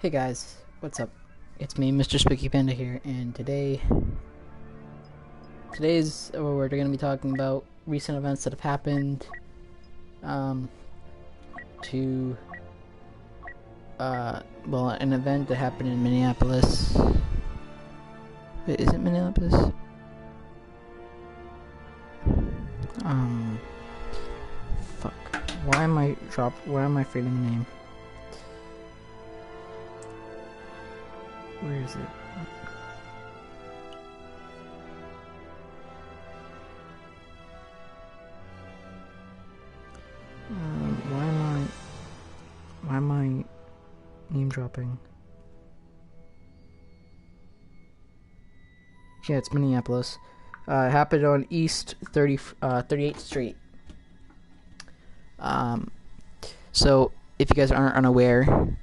Hey guys, what's up? It's me, MrSpookyPanda here, and today's we're going to be talking about recent events that have happened um, to an event that happened in Minneapolis. Wait, is it Minneapolis? Um, fuck. Why am I forgetting the name? Where is it? Why am I name dropping? Yeah, it's Minneapolis. It happened on East 38th Street. So if you guys aren't unaware,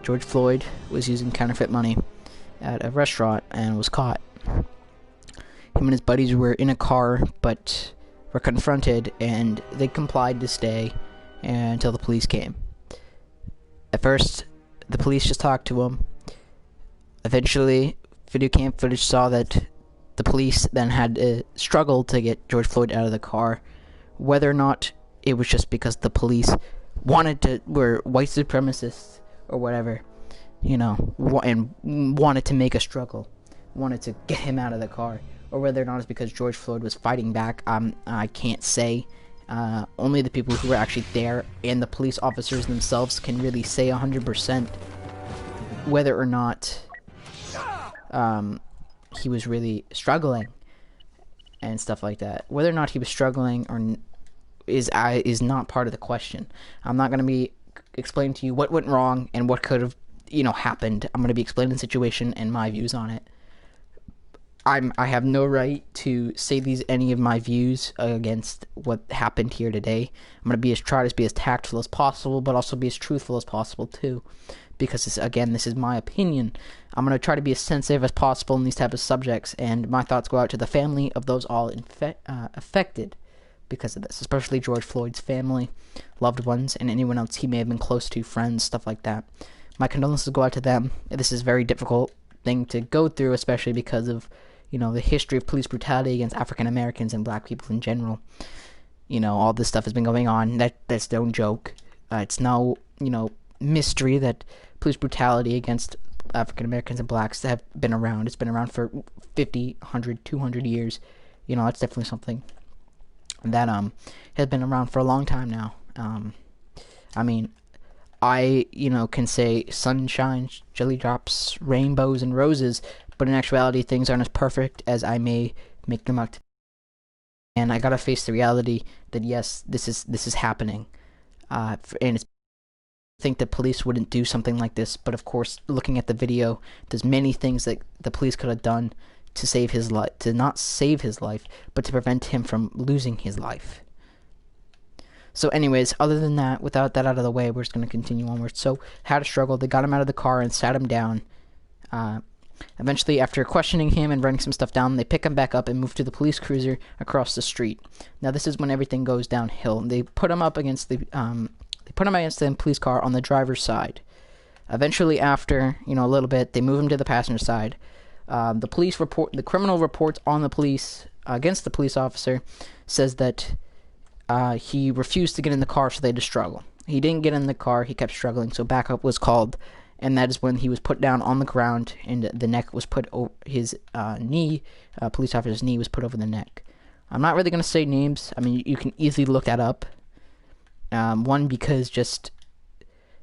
George Floyd was using counterfeit money at a restaurant and was caught. Him and his buddies were in a car, but were confronted, and they complied to stay until the police came. At first, the police just talked to him. Eventually, video cam footage saw that the police then had to struggle to get George Floyd out of the car. Whether or not it was just because the police were white supremacists or whatever, and wanted to make a struggle, wanted to get him out of the car, or whether or not it's because George Floyd was fighting back, I can't say. Only the people who were actually there and the police officers themselves can really say 100% whether or not he was really struggling and stuff like that. Whether or not he was struggling or is not part of the question. I'm not going to be explaining to you what went wrong and what could have happened. I'm going to be explaining the situation and my views on it. I have no right to say any of my views against what happened here today. I'm going to try to be as tactful as possible, but also be as truthful as possible too, because this is my opinion. I'm going to try to be as sensitive as possible in these type of subjects, and my thoughts go out to the family of those all affected because of this, especially George Floyd's family, loved ones, and anyone else he may have been close to, friends, stuff like that. My condolences go out to them. This is a very difficult thing to go through, especially because of the history of police brutality against African Americans and black people in general. All this stuff has been going on. That's no joke. It's no mystery that police brutality against African Americans and blacks have been around. It's been around for 50, 100, 200 years. That's definitely something that has been around for a long time now. I can say sunshine, jelly drops, rainbows, and roses, but in actuality, things aren't as perfect as I may make them out to be. And I gotta face the reality that yes, this is happening, and I think the police wouldn't do something like this. But of course, looking at the video, there's many things that the police could have done to save his life, to not save his life, but to prevent him from losing his life. So anyways, other than that, without that out of the way, we're just going to continue onward. So, had a struggle. They got him out of the car and sat him down. Eventually, after questioning him and writing some stuff down, they pick him back up and move to the police cruiser across the street. Now, this is when everything goes downhill. They put him up against the police car on the driver's side. Eventually, after a little bit, they move him to the passenger side. The criminal reports on the police against the police officer says that he refused to get in the car, so they had to struggle. He didn't get in the car, he kept struggling, so backup was called, and that is when he was put down on the ground, and the neck was put over his police officer's knee was put over the neck. I'm not really going to say names. You can easily look that up. One, because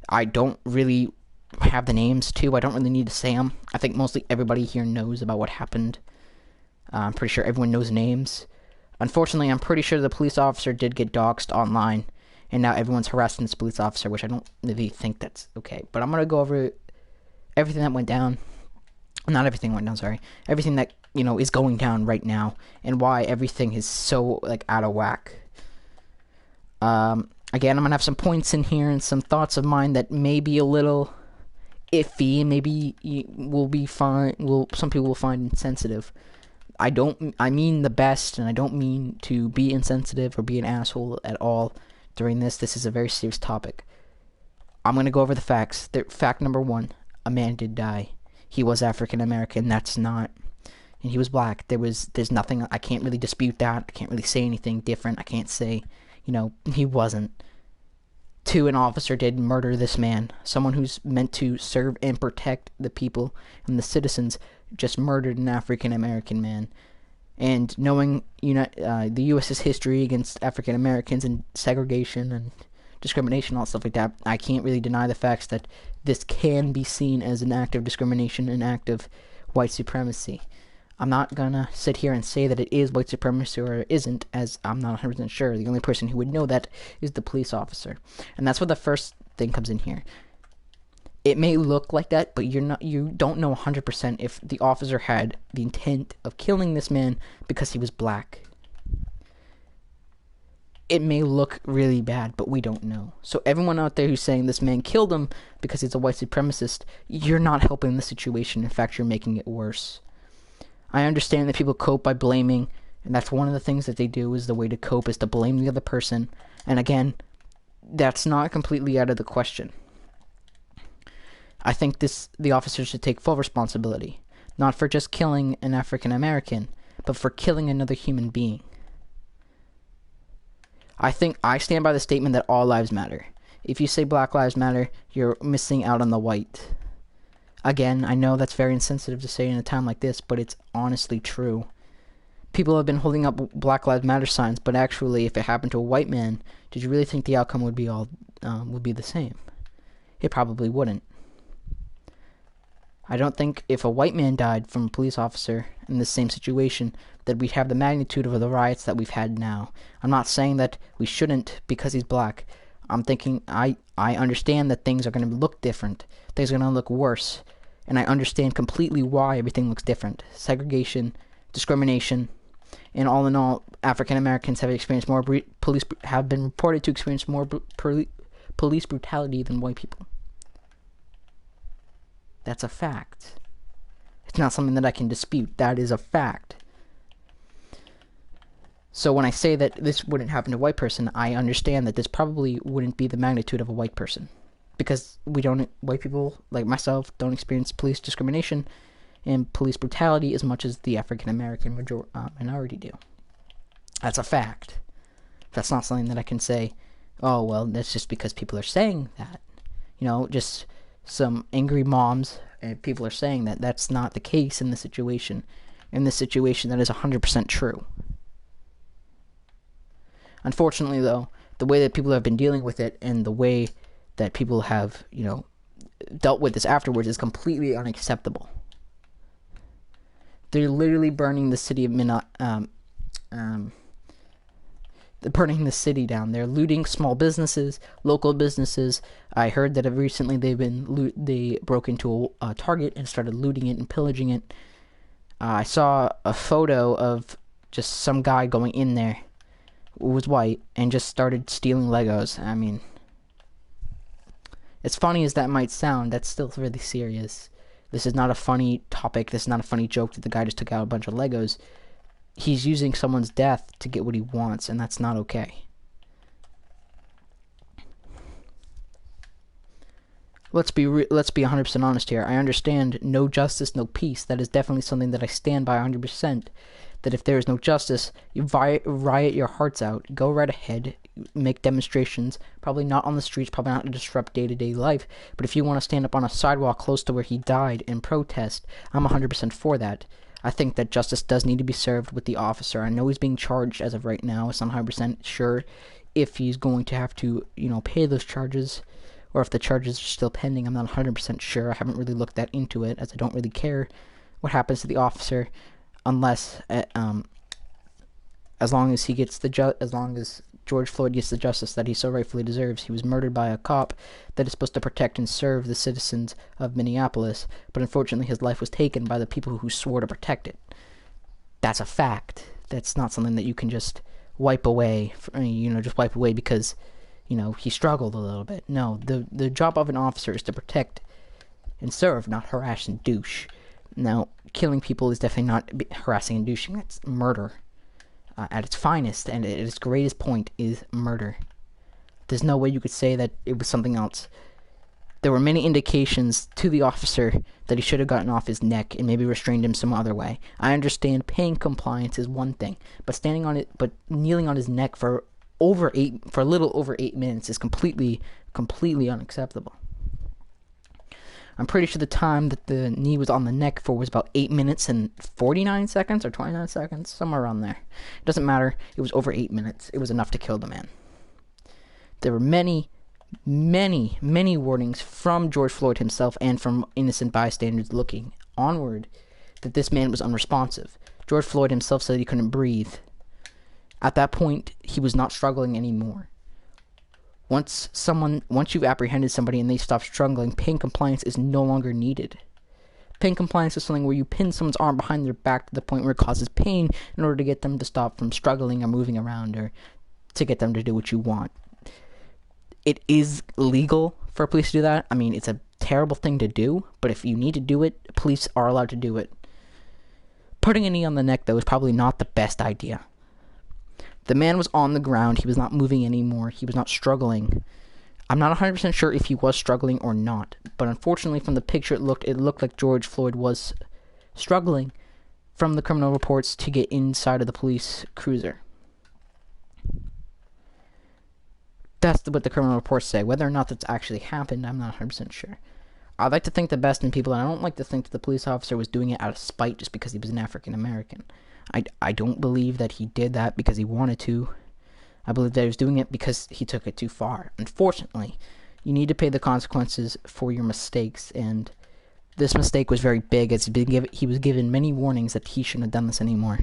I don't really have the names. Two, I don't really need to say them. I think mostly everybody here knows about what happened. I'm pretty sure everyone knows names. Unfortunately, I'm pretty sure the police officer did get doxxed online, and now everyone's harassing this police officer, which I don't really think that's okay. But I'm going to go over everything that went down. Not everything went down, sorry. Everything that, is going down right now, and why everything is so, out of whack. Again, I'm going to have some points in here and some thoughts of mine that may be a little iffy, maybe will be fine, some people will find insensitive. I mean the best, and I don't mean to be insensitive or be an asshole at all. during this. This is a very serious topic. I'm going to go over the facts. Fact number 1, a man did die. He was African American. That's not... And he was black. There's nothing... I can't really dispute that. I can't really say anything different. I can't say, he wasn't. 2, an officer did murder this man. Someone who's meant to serve and protect the people and the citizens just murdered an African American man. And knowing the U.S.'s history against African Americans and segregation and discrimination, all stuff like that, I can't really deny the facts that this can be seen as an act of discrimination, an act of white supremacy. I'm not gonna sit here and say that it is white supremacy or it isn't, as I'm not 100% sure. The only person who would know that is the police officer. And that's where the first thing comes in here. It may look like that, but you don't know 100% if the officer had the intent of killing this man because he was black. It may look really bad, but we don't know. So everyone out there who's saying this man killed him because he's a white supremacist, you're not helping the situation. In fact, you're making it worse. I understand that people cope by blaming, and that's one of the things that they do, is the way to cope is to blame the other person. And again, that's not completely out of the question. I think the officer should take full responsibility, not for just killing an African American, but for killing another human being. I stand by the statement that all lives matter. If you say Black Lives Matter, you're missing out on the white. Again, I know that's very insensitive to say in a time like this, but it's honestly true. People have been holding up Black Lives Matter signs, but actually, if it happened to a white man, did you really think the outcome would be the same? It probably wouldn't. I don't think if a white man died from a police officer in the same situation that we'd have the magnitude of the riots that we've had now. I'm not saying that we shouldn't because he's black. I'm thinking I understand that things are going to look different. Things are going to look worse. And I understand completely why everything looks different. Segregation, discrimination, and all in all, African Americans have experienced more have been reported to experience more police brutality than white people. That's a fact. It's not something that I can dispute. That is a fact. So when I say that this wouldn't happen to a white person, I understand that this probably wouldn't be the magnitude of a white person. Because white people, like myself, don't experience police discrimination and police brutality as much as the African American minority do. That's a fact. That's not something that I can say, oh, well, that's just because people are saying that. Just some angry moms and people are saying that. That's not the case in this situation. In this situation, that is 100% true. Unfortunately, though, the way that people have been dealing with it and the way that people have, dealt with this afterwards is completely unacceptable. They're literally burning the city of they're burning the city down. They're looting small businesses, local businesses. I heard that recently they broke into a Target and started looting it and pillaging it. I saw a photo of just some guy going in there who was white and just started stealing Legos. I mean, as funny as that might sound, that's still really serious. This is not a funny topic. This is not a funny joke that the guy just took out a bunch of Legos. He's using someone's death to get what he wants, and that's not okay. Let's be 100% honest here. I understand no justice, no peace. That is definitely something that I stand by 100%. That if there is no justice, you riot your hearts out. Go right ahead. Make demonstrations. Probably not on the streets. Probably not to disrupt day-to-day life. But if you want to stand up on a sidewalk close to where he died and protest, I'm 100% for that. I think that justice does need to be served with the officer. I know he's being charged as of right now. So I'm 100% sure if he's going to have to, pay those charges, or if the charges are still pending. I'm not 100% sure. I haven't really looked that into it, as I don't really care what happens to the officer, unless, as long as George Floyd gets the justice that he so rightfully deserves. He was murdered by a cop that is supposed to protect and serve the citizens of Minneapolis, but unfortunately his life was taken by the people who swore to protect it. That's a fact. That's not something that you can just wipe away, because, he struggled a little bit. No, the job of an officer is to protect and serve, not harass and douche. Now, killing people is definitely not harassing and douching. That's murder. At its finest and at its greatest point is murder. There's no way you could say that it was something else. There were many indications to the officer that he should have gotten off his neck and maybe restrained him some other way. I understand paying compliance is one thing, but kneeling on his neck for a little over 8 minutes is completely unacceptable. I'm pretty sure the time that the knee was on the neck for was about 8 minutes and 49 seconds or 29 seconds, somewhere around there. It doesn't matter. It was over 8 minutes. It was enough to kill the man. There were many warnings from George Floyd himself and from innocent bystanders looking onward that this man was unresponsive. George Floyd himself said he couldn't breathe. At that point, he was not struggling anymore. Once you've apprehended somebody and they stop struggling, pain compliance is no longer needed. Pain compliance is something where you pin someone's arm behind their back to the point where it causes pain in order to get them to stop from struggling or moving around, or to get them to do what you want. It is legal for police to do that. I mean, it's a terrible thing to do, but if you need to do it, police are allowed to do it. Putting a knee on the neck, though, is probably not the best idea. The man was on the ground. He was not moving anymore. He was not struggling. I'm not 100% sure if he was struggling or not, but unfortunately from the picture it looked like George Floyd was struggling from the criminal reports to get inside of the police cruiser. That's what the criminal reports say. Whether or not that's actually happened, I'm not 100% sure. I'd like to think the best in people, and I don't like to think that the police officer was doing it out of spite just because he was an African American. I don't believe that he did that because he wanted to. I believe that he was doing it because he took it too far. Unfortunately, you need to pay the consequences for your mistakes, and this mistake was very big, as he was given many warnings that he shouldn't have done this anymore.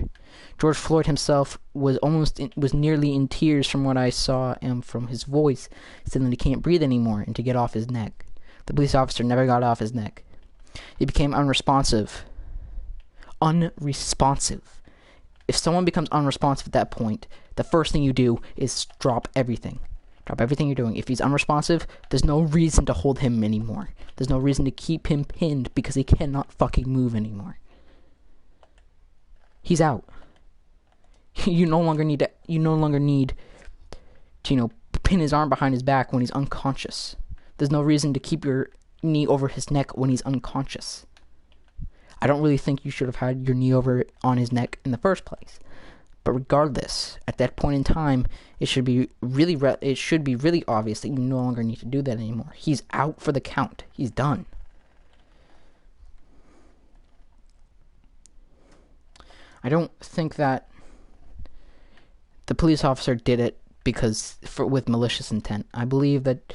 George Floyd himself was nearly in tears from what I saw, and from his voice, saying that he can't breathe anymore and to get off his neck. The police officer never got off his neck. He became unresponsive. If someone becomes unresponsive at that point, the first thing you do is drop everything. Drop everything you're doing. If he's unresponsive, there's no reason to hold him anymore. There's no reason to keep him pinned because he cannot fucking move anymore. He's out. You no longer need to pin his arm behind his back when he's unconscious. There's no reason to keep your knee over his neck when he's unconscious. I don't really think you should have had your knee on his neck in the first place. But regardless, at that point in time, it should be really obvious that you no longer need to do that anymore. He's out for the count. He's done. I don't think that the police officer did it with malicious intent. I believe that,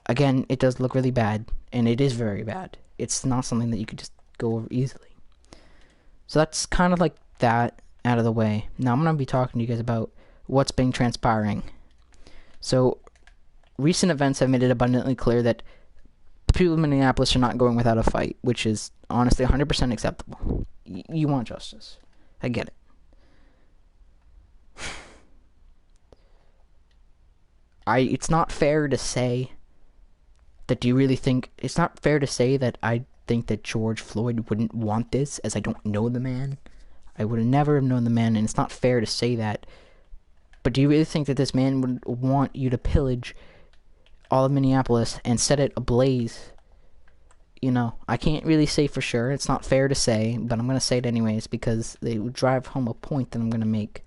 again, it does look really bad, and it is very bad. It's not something that you could just go over easily. So that's kind of like that out of the way. Now I'm going to be talking to you guys about what's been transpiring. So recent events have made it abundantly clear that the people of Minneapolis are not going without a fight, which is honestly 100% acceptable. You want justice. I get it. It's not fair to say that it's not fair to say that I think that George Floyd wouldn't want this, as I don't know the man. I would have never have known the man, and it's not fair to say that. But do you really think that this man would want you to pillage all of Minneapolis and set it ablaze? I can't really say for sure. It's not fair to say, but I'm going to say it anyways because they would drive home a point that I'm going to make.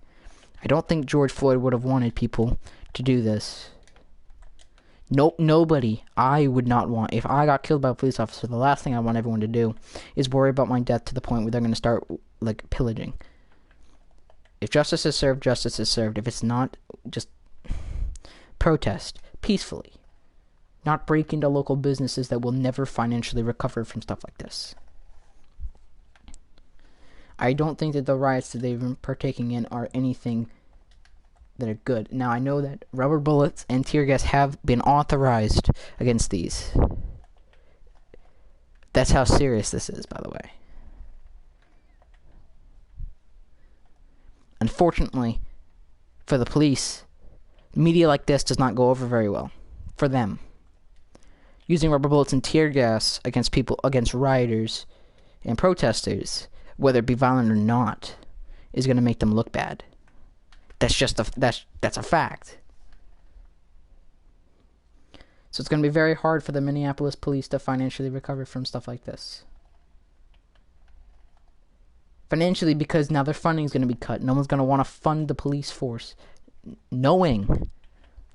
I don't think George Floyd would have wanted people to do this. Nobody. I would not want. If I got killed by a police officer, the last thing I want everyone to do is worry about my death to the point where they're going to start, pillaging. If justice is served, justice is served. If it's not, just protest peacefully. Not break into local businesses that will never financially recover from stuff like this. I don't think that the riots that they've been partaking in are anything that are good. Now, I know that rubber bullets and tear gas have been authorized against these. That's how serious this is, by the way. Unfortunately, for the police, media like this does not go over very well. For them. Using rubber bullets and tear gas against rioters and protesters, whether it be violent or not, is going to make them look bad. That's a fact. So it's going to be very hard for the Minneapolis police to financially recover from stuff like this. Financially, because now their funding is going to be cut. No one's going to want to fund the police force. Knowing,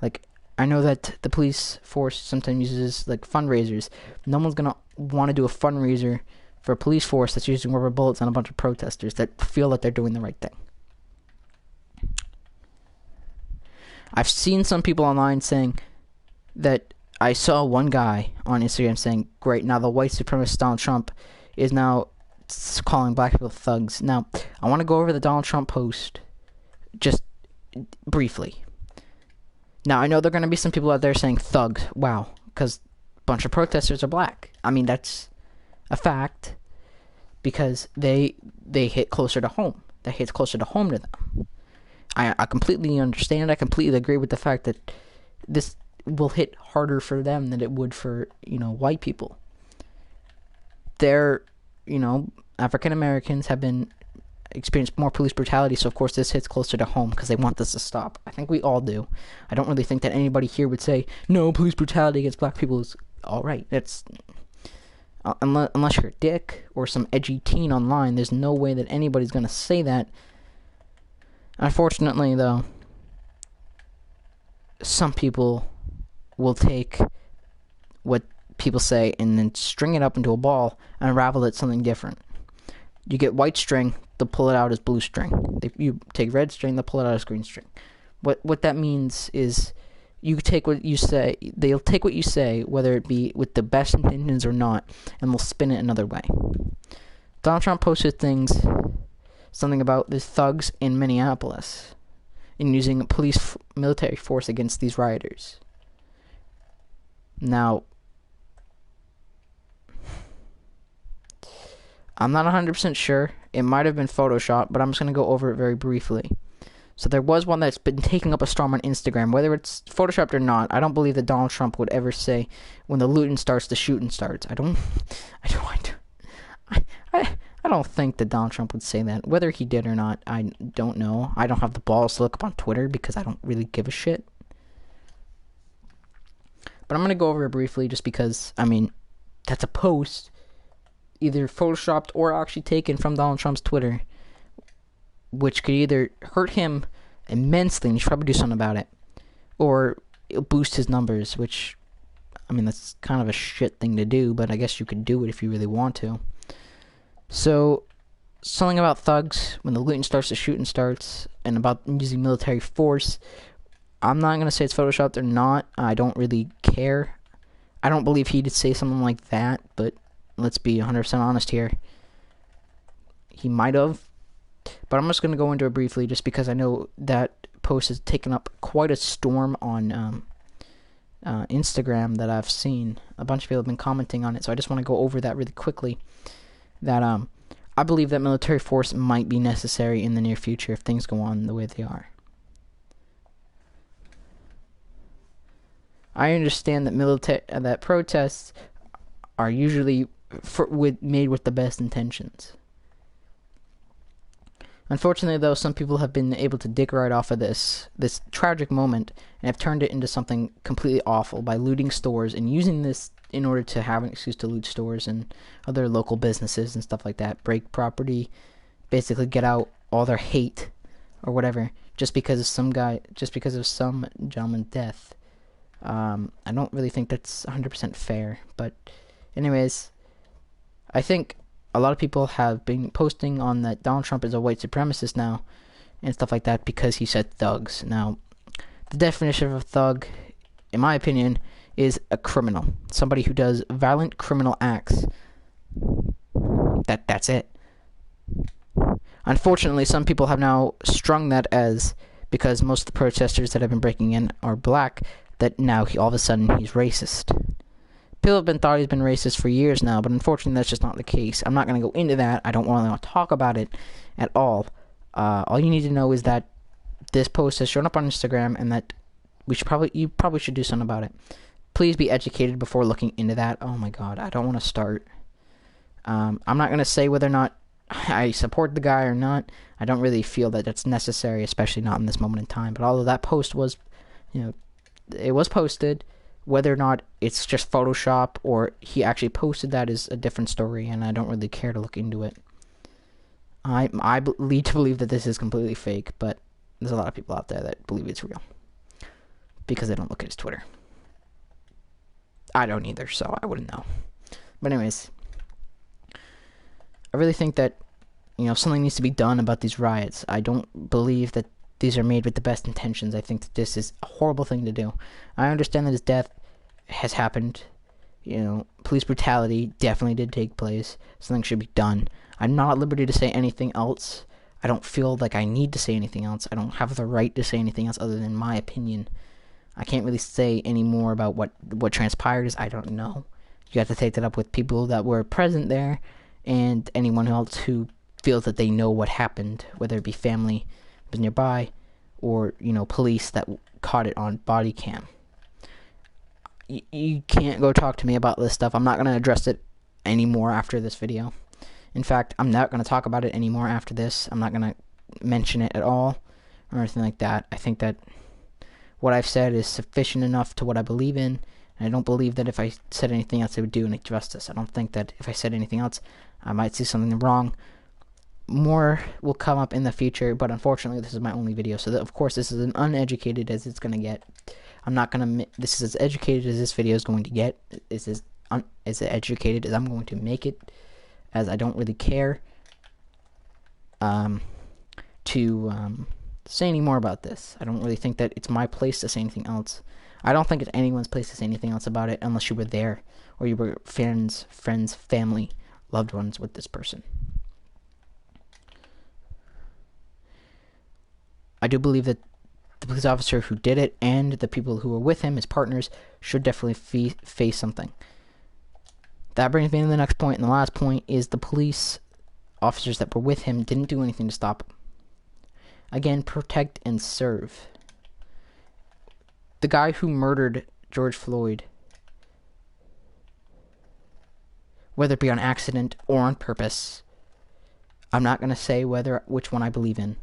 like, I know that the police force sometimes uses, like, fundraisers. No one's going to want to do a fundraiser for a police force that's using rubber bullets on a bunch of protesters that feel that they're doing the right thing. I've seen some people online saying that I saw one guy on Instagram saying, great, now the white supremacist Donald Trump is now calling black people thugs. Now, I want to go over the Donald Trump post just briefly. Now, I know there are going to be some people out there saying thugs. Wow, because a bunch of protesters are black. I mean, that's a fact because they hit closer to home. That hits closer to home to them. I completely understand. I completely agree with the fact that this will hit harder for them than it would for, white people. They're, African Americans have been experienced more police brutality, so of course this hits closer to home because they want this to stop. I think we all do. I don't really think that anybody here would say, no, police brutality against black people is alright. That's unless you're a dick or some edgy teen online, there's no way that anybody's going to say that. Unfortunately, though, some people will take what people say and then string it up into a ball and unravel it something different. You get white string, they'll pull it out as blue string. If you take red string, they'll pull it out as green string. What that means is you take what you say, they'll take what you say, whether it be with the best intentions or not, and they'll spin it another way. Donald Trump posted something about the thugs in Minneapolis and using military force against these rioters. Now, I'm not 100% sure. It might have been Photoshopped, but I'm just going to go over it very briefly. So there was one that's been taking up a storm on Instagram. Whether it's Photoshopped or not, I don't believe that Donald Trump would ever say, when the looting starts, the shooting starts. I don't think that Donald Trump would say that. Whether he did or not, I don't know. I don't have the balls to look up on Twitter because I don't really give a shit. But I'm going to go over it briefly just because, that's a post either photoshopped or actually taken from Donald Trump's Twitter, which could either hurt him immensely, and he should probably do something about it, or it'll boost his numbers, which, that's kind of a shit thing to do, but I guess you could do it if you really want to. So, something about thugs, when the looting starts, the shooting starts, and about using military force. I'm not going to say it's photoshopped or not. I don't really care. I don't believe he'd say something like that, but let's be 100% honest here. He might have. But I'm just going to go into it briefly just because I know that post has taken up quite a storm on Instagram that I've seen. A bunch of people have been commenting on it, so I just want to go over that really quickly. That I believe that military force might be necessary in the near future if things go on the way they are. I understand that that protests are usually made with the best intentions. Unfortunately, though, some people have been able to dig right off of this tragic moment and have turned it into something completely awful by looting stores and using this in order to have an excuse to loot stores and other local businesses and stuff like that, break property, basically get out all their hate or whatever, just because of some gentleman's death. I don't really think that's 100% fair, but anyways, I think a lot of people have been posting on that Donald Trump is a white supremacist now and stuff like that because he said thugs. Now, the definition of a thug, in my opinion, is a criminal. Somebody who does violent criminal acts. That's it. Unfortunately, some people have now strung that as, because most of the protesters that have been breaking in are black, that now all of a sudden he's racist. People have thought he's been racist for years now, but unfortunately that's just not the case. I'm not going to go into that. I don't really want to talk about it at all. All you need to know is that this post has shown up on Instagram and that you probably should do something about it. Please be educated before looking into that. Oh my god, I don't want to start. I'm not going to say whether or not I support the guy or not. I don't really feel that that's necessary, especially not in this moment in time. But although that post was, it was posted, Whether or not it's just Photoshop or he actually posted that is a different story, and I don't really care to look into it. I lead to believe that this is completely fake, but there's a lot of people out there that believe it's real because they don't look at his Twitter. I don't either, so I wouldn't know. But anyways, I really think that, something needs to be done about these riots. I don't believe that these are made with the best intentions. I think that this is a horrible thing to do. I understand that his death has happened. Police brutality definitely did take place. Something should be done. I'm not at liberty to say anything else. I don't feel like I need to say anything else. I don't have the right to say anything else other than my opinion. I can't really say any more about what transpired, as I don't know. You have to take that up with people that were present there and anyone else who feels that they know what happened, whether it be family was nearby or, police that caught it on body cam. You can't go talk to me about this stuff. I'm not going to address it anymore after this video. In fact, I'm not going to talk about it anymore after this. I'm not going to mention it at all or anything like that. I think that what I've said is sufficient enough to what I believe in, and I don't believe that if I said anything else, it would do any justice. I don't think that if I said anything else, I might see something wrong. More will come up in the future, but unfortunately, this is my only video, so that, of course, this is as uneducated as it's going to get. I'm not going to... This is as educated as this video is going to get. This is as educated as I'm going to make it, as I don't really care to say any more about this. I don't really think that it's my place to say anything else. I don't think it's anyone's place to say anything else about it unless you were there or you were friends, family, loved ones with this person. I do believe that the police officer who did it and the people who were with him, his partners, should definitely face something. That brings me to the next point, and the last point is the police officers that were with him didn't do anything to stop him. Again, protect and serve. The guy who murdered George Floyd, whether it be on accident or on purpose, I'm not going to say which one I believe in.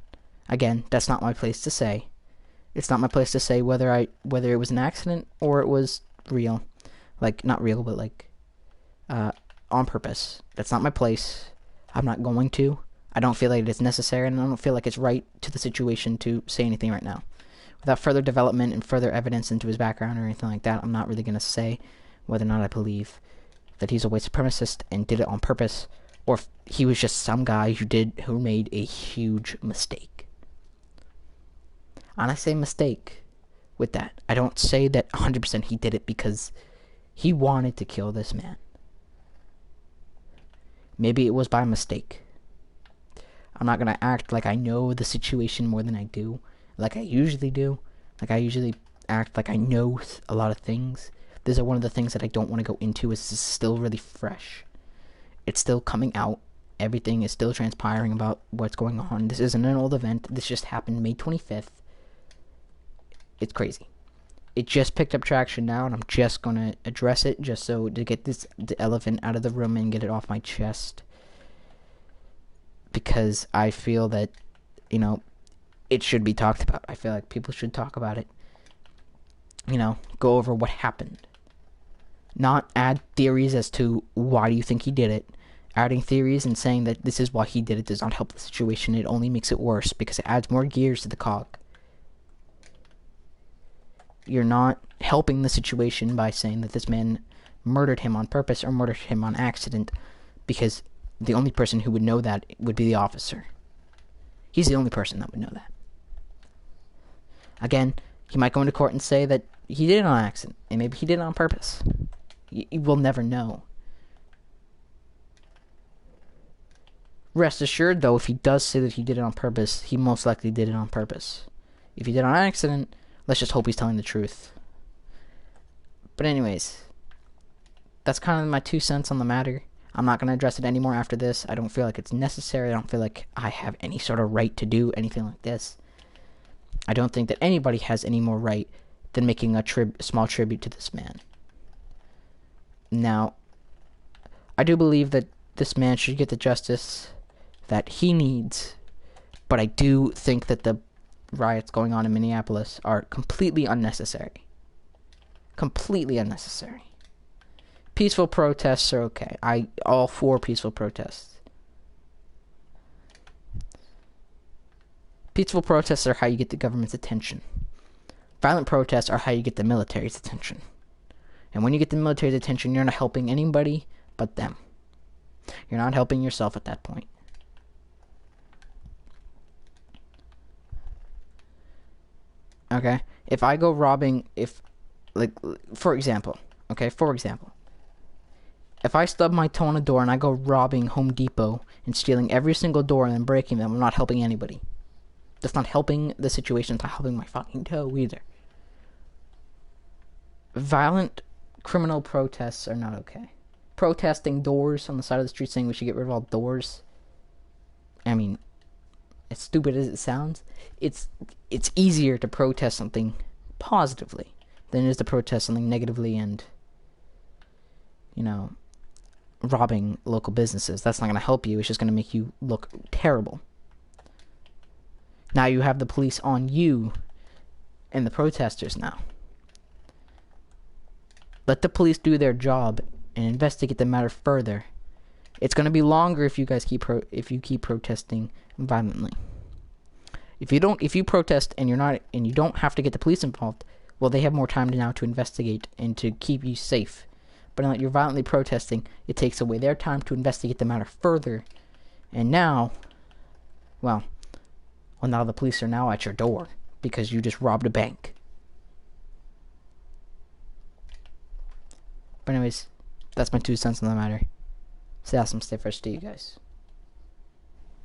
Again, that's not my place to say. It's not my place to say whether it was an accident or it was real. Like, not real, but like, on purpose. That's not my place. I'm not going to. I don't feel like it's necessary, and I don't feel like it's right to the situation to say anything right now. Without further development and further evidence into his background or anything like that, I'm not really going to say whether or not I believe that he's a white supremacist and did it on purpose, or if he was just some guy who made a huge mistake. And I say mistake with that. I don't say that 100% he did it because he wanted to kill this man. Maybe it was by mistake. I'm not going to act like I know the situation more than I do, like I usually do. Like I usually act like I know a lot of things. These are one of the things that I don't want to go into. Is this is still really fresh. It's still coming out. Everything is still transpiring about what's going on. This isn't an old event. This just happened May 25th. It's crazy. It just picked up traction now, and I'm just going to address it just so to get the elephant out of the room and get it off my chest. Because I feel that, it should be talked about. I feel like people should talk about it. Go over what happened. Not add theories as to why do you think he did it. Adding theories and saying that this is why he did it does not help the situation. It only makes it worse because it adds more gears to the cog. You're not helping the situation by saying that this man murdered him on purpose or murdered him on accident, because the only person who would know that would be the officer. He's the only person that would know that. Again, he might go into court and say that he did it on accident, and maybe he did it on purpose. You will never know. Rest assured, though, if he does say that he did it on purpose, he most likely did it on purpose. If he did it on accident, let's just hope he's telling the truth. But anyways, that's kind of my 2 cents on the matter. I'm not going to address it anymore after this. I don't feel like it's necessary. I don't feel like I have any sort of right to do anything like this. I don't think that anybody has any more right than making a small tribute to this man. Now, I do believe that this man should get the justice that he needs, but I do think that the riots going on in Minneapolis are completely unnecessary. Completely unnecessary. Peaceful protests are okay. All for peaceful protests. Peaceful protests are how you get the government's attention. Violent protests are how you get the military's attention. And when you get the military's attention, you're not helping anybody but them. You're not helping yourself at that point. Okay? If I go robbing, for example, if I stub my toe on a door and I go robbing Home Depot and stealing every single door and then breaking them, I'm not helping anybody. That's not helping the situation. It's not helping my fucking toe either. Violent criminal protests are not okay. Protesting doors on the side of the street saying we should get rid of all doors. I mean, as stupid as it sounds, it's easier to protest something positively than it is to protest something negatively and, robbing local businesses. That's not going to help you. It's just going to make you look terrible. Now you have the police on you and the protesters now. Let the police do their job and investigate the matter further. It's going to be longer if you guys keep protesting violently. If you protest and you don't have to get the police involved, well, they have more time now to investigate and to keep you safe. But now that you're violently protesting, it takes away their time to investigate the matter further. And now, now the police are now at your door because you just robbed a bank. But anyways, that's my 2 cents on the matter. Stay awesome, stay fresh to you guys.